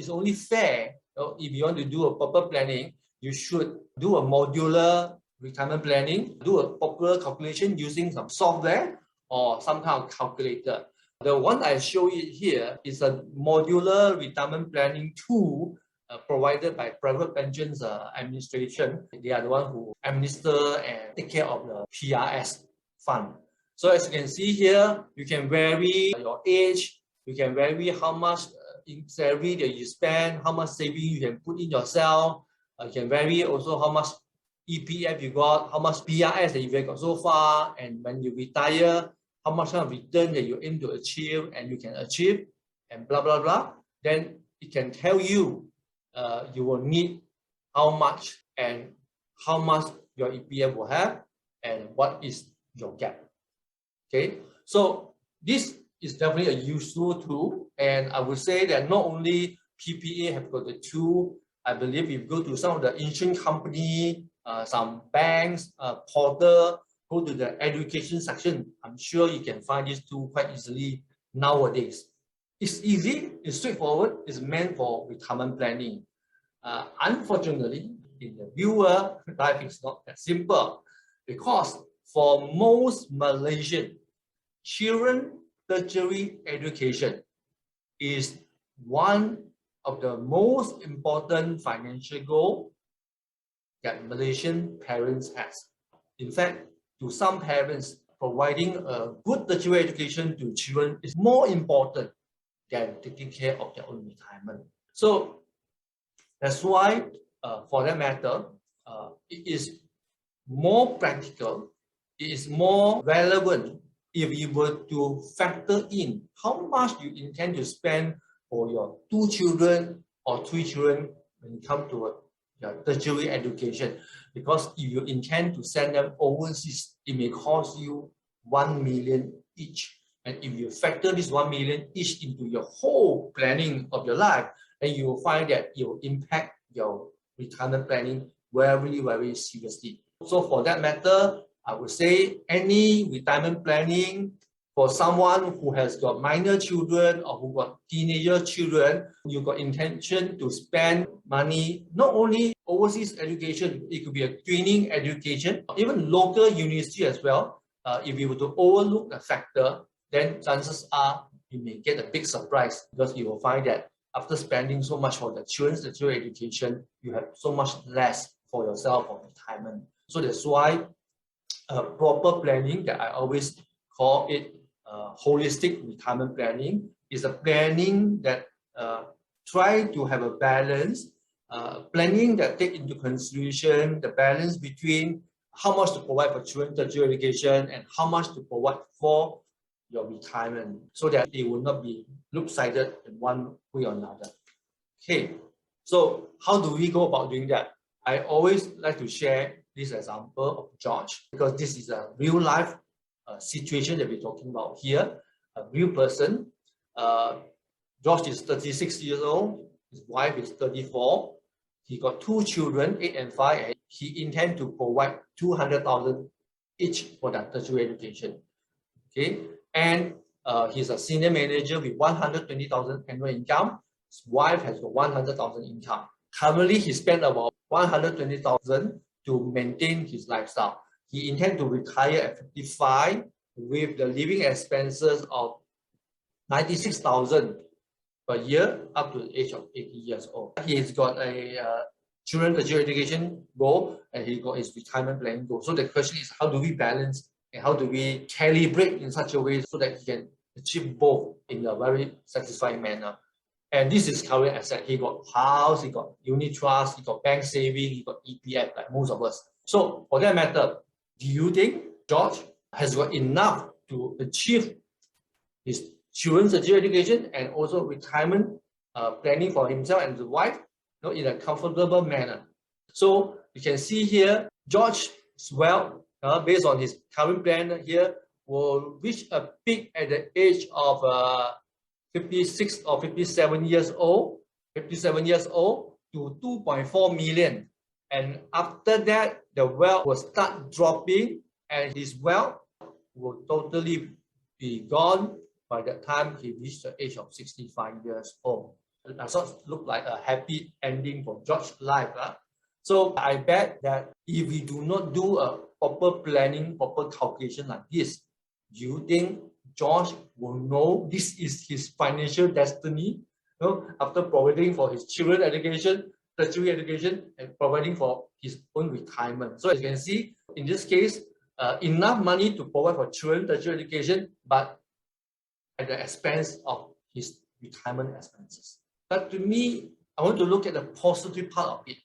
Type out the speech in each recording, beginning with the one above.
it's only fair, if you want to do a proper planning, you should do a modular retirement planning, do a proper calculation using some software or some kind of calculator. The one I show you here is a modular retirement planning tool provided by Private Pensions Administration. They are the one who administer and take care of the PRS fund. So as you can see here, you can vary your age, you can vary how much salary that you spend, how much saving you can put in yourself. You can vary also how much EPF you got, how much PRS that you've got so far, and when you retire, how much kind of return that you aim to achieve and you can achieve, and blah, blah, blah. Then it can tell you you will need how much and how much your EPF will have and what is your gap. Okay, so this is definitely a useful tool, and I would say that not only PPA have got the tool. I believe if you go to some of the insurance company, some banks, portal, go to the education section, I'm sure you can find this tool quite easily nowadays. It's easy, it's straightforward, it's meant for retirement planning. Unfortunately, in the viewer, life is not that simple, because for most Malaysian children, tertiary education is one of the most important financial goal that Malaysian parents has. In fact, to some parents, providing a good tertiary education to children is more important than taking care of their own retirement. So that's why, for that matter, it is more practical, it is more relevant if you were to factor in how much you intend to spend for your 2 children or 3 children when it comes to your tertiary education. Because if you intend to send them overseas, it may cost you 1 million each. And if you factor this 1 million each into your whole planning of your life, then you will find that it will impact your retirement planning very, very seriously. So for that matter, I would say any retirement planning for someone who has got minor children or who got teenager children, you got intention to spend money, not only overseas education, it could be a training education, even local university as well. If you were to overlook the factor, then chances are you may get a big surprise, because you will find that after spending so much for the children's tertiary education, you have so much less for yourself for retirement. So that's why proper planning, that I always call it holistic retirement planning, is a planning that try to have a balance, planning that take into consideration the balance between how much to provide for children tertiary education and how much to provide for your retirement, so that it will not be lopsided in one way or another. Okay, so how do we go about doing that? I always like to share this example of George, because this is a real life situation that we're talking about here, a real person. George is 36 years old, his wife is 34, he got 2 children, 8 and 5, and he intends to provide 200,000 each for their tertiary education. Okay, and he's a senior manager with 120,000 annual income. His wife has got 100,000 income. Currently, he spent about 120,000 to maintain his lifestyle. He intends to retire at 55 with the living expenses of 96,000 per year up to the age of 80 years old. He's got a children tertiary education goal, and he got his retirement planning goal. So the question is, how do we balance and how do we calibrate in such a way so that he can achieve both in a very satisfying manner? And this is current asset. He got house, he got unit trust, he got bank saving, he got EPF, like most of us. So for that matter, do you think George has got enough to achieve his children's tertiary education and also retirement planning for himself and his wife, in a comfortable manner? So you can see here, George's wealth, based on his current plan here, will reach a peak at the age of 56 or 57 years old, to 2.4 million. And after that, the wealth will start dropping, and his wealth will totally be gone by the time he reached the age of 65 years old. It does not look like a happy ending for George's life. So I bet that if we do not do a proper planning, proper calculation like this, do you think George will know this is his financial destiny? After providing for his children education, tertiary education, and providing for his own retirement. So as you can see, in this case, enough money to provide for children tertiary education, but at the expense of his retirement expenses. But to me, I want to look at the positive part of it.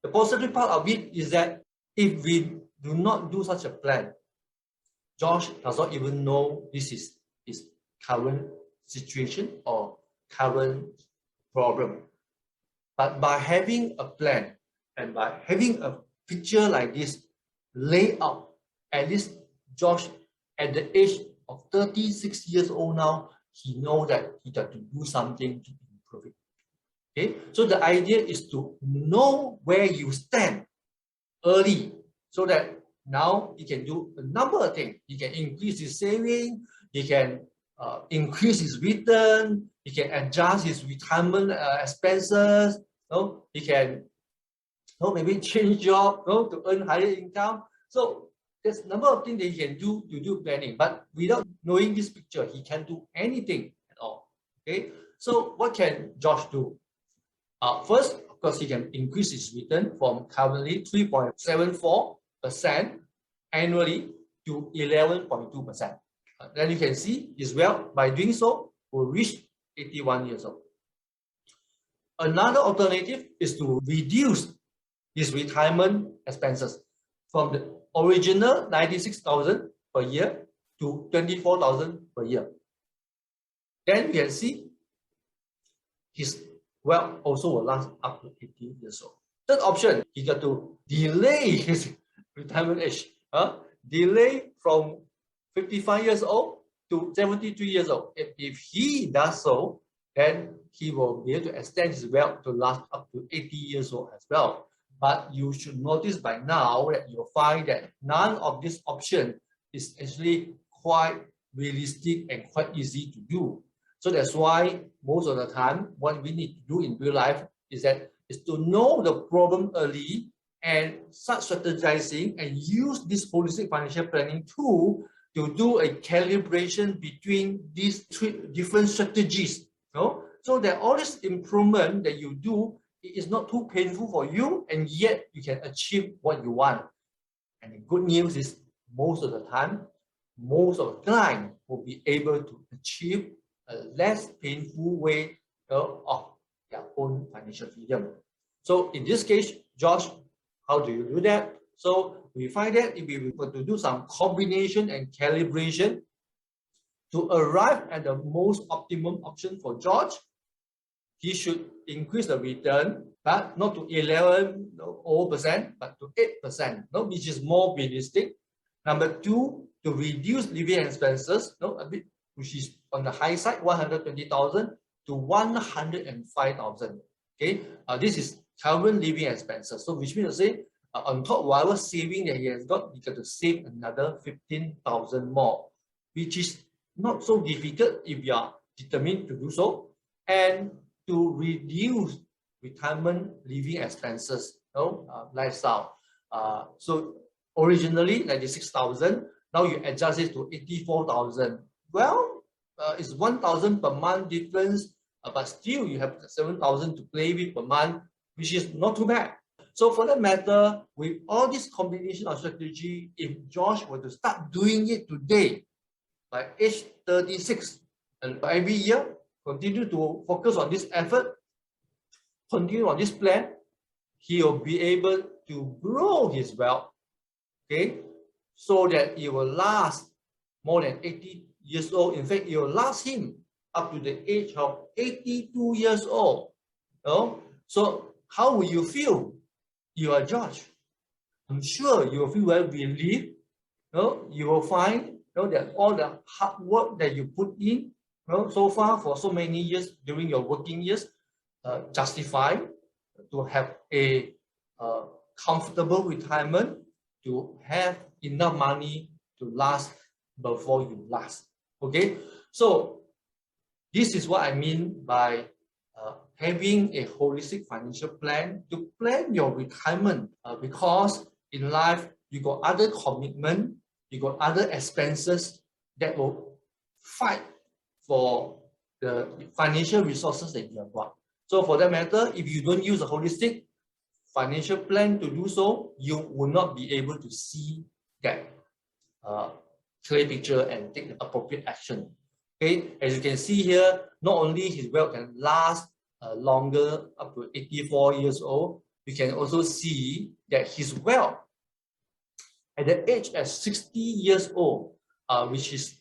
The positive part of it is that if we do not do such a plan, Josh does not even know this is his current situation or current problem. But by having a plan and by having a picture like this laid out, at least Josh, at the age of 36 years old now, he knows that he got to do something to improve it. Okay, so the idea is to know where you stand early, so that now he can do a number of things. He can increase his saving, he can increase his return, he can adjust his retirement expenses, he can maybe change job to earn higher income. So there's a number of things that he can do to do planning, but without knowing this picture, he can't do anything at all. Okay, so what can Josh do? First, of course, he can increase his return from currently 3.74% annually to 11.2%. Then you can see his wealth, by doing so, will reach 81 years old. Another alternative is to reduce his retirement expenses from the original 96,000 per year to 24,000 per year. Then you can see his wealth also will last up to 80 years old. Third option, he got to delay his retirement age. Delay from 55 years old to 73 years old. If he does so, then he will be able to extend his wealth to last up to 80 years old as well. But you should notice by now that you'll find that none of this option is actually quite realistic and quite easy to do. So that's why most of the time, what we need to do in real life is to know the problem early and start strategizing and use this holistic financial planning tool to do a calibration between these three different strategies. So that all this improvement that you do, it is not too painful for you, and yet you can achieve what you want. And the good news is most of the time, most of the clients will be able to achieve a less painful way of their own financial freedom. So in this case, Josh, how do you do that? So we find that if we were to do some combination and calibration to arrive at the most optimum option for George, he should increase the return, but not to 11%, but to 8%, which is more realistic. Number two, to reduce living expenses, a bit, which is on the high side, 120,000 to 105,000. Okay, this is current living expenses. So which means to say, on top whatever saving that he has got, he got to save another 15,000 more, which is not so difficult if you are determined to do so. And to reduce retirement living expenses, lifestyle. So originally 96,000, now you adjust it to 84,000. Well, it's 1,000 per month difference, but still you have 7,000 to play with per month, which is not too bad. So for that matter, with all this combination of strategy, if Josh were to start doing it today, by age 36, and every year, continue to focus on this effort, continue on this plan, he will be able to grow his wealth, okay, so that it will last more than 80 years old. In fact, it will last him up to the age of 82 years old. So how will you feel? You are George. I'm sure you will feel very relieved. You will find that all the hard work that you put in so far for so many years during your working years justified to have a comfortable retirement, to have enough money to last before you last. Okay, so this is what I mean by having a holistic financial plan to plan your retirement, because in life you got other commitment, you got other expenses that will fight for the financial resources that you have got. So for that matter, if you don't use a holistic financial plan to do so, you will not be able to see that clear picture and take the appropriate action. Okay, as you can see here, not only his wealth can last longer, up to 84 years old, you can also see that his wealth at the age of 60 years old, which is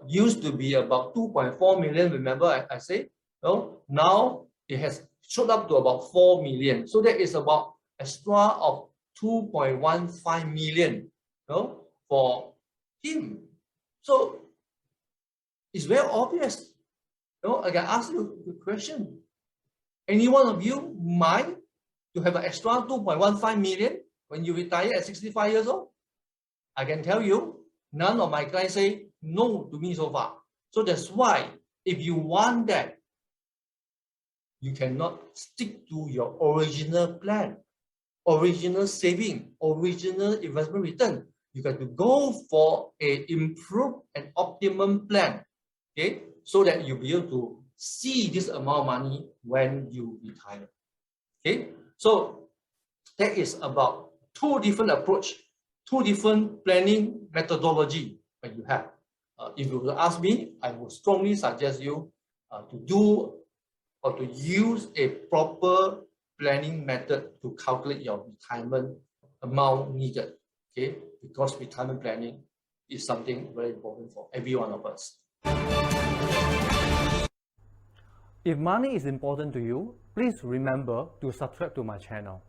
used to be about 2.4 million, remember I said? No? Now it has shot up to about 4 million. So that is about extra of 2.15 million, no, for him. So it's very obvious. No, I can ask you a question. Any one of you mind to have an extra 2.15 million when you retire at 65 years old? I can tell you, none of my clients say no to me so far. So that's why if you want that, you cannot stick to your original plan, original saving, original investment return. You got to go for a improved and optimum plan, okay, so that you'll be able to see this amount of money when you retire. Okay, so that is about two different approach, two different planning methodology that you have. If you were to ask me, I would strongly suggest you to do or to use a proper planning method to calculate your retirement amount needed. Okay, because retirement planning is something very important for every one of us. If money is important to you, please remember to subscribe to my channel.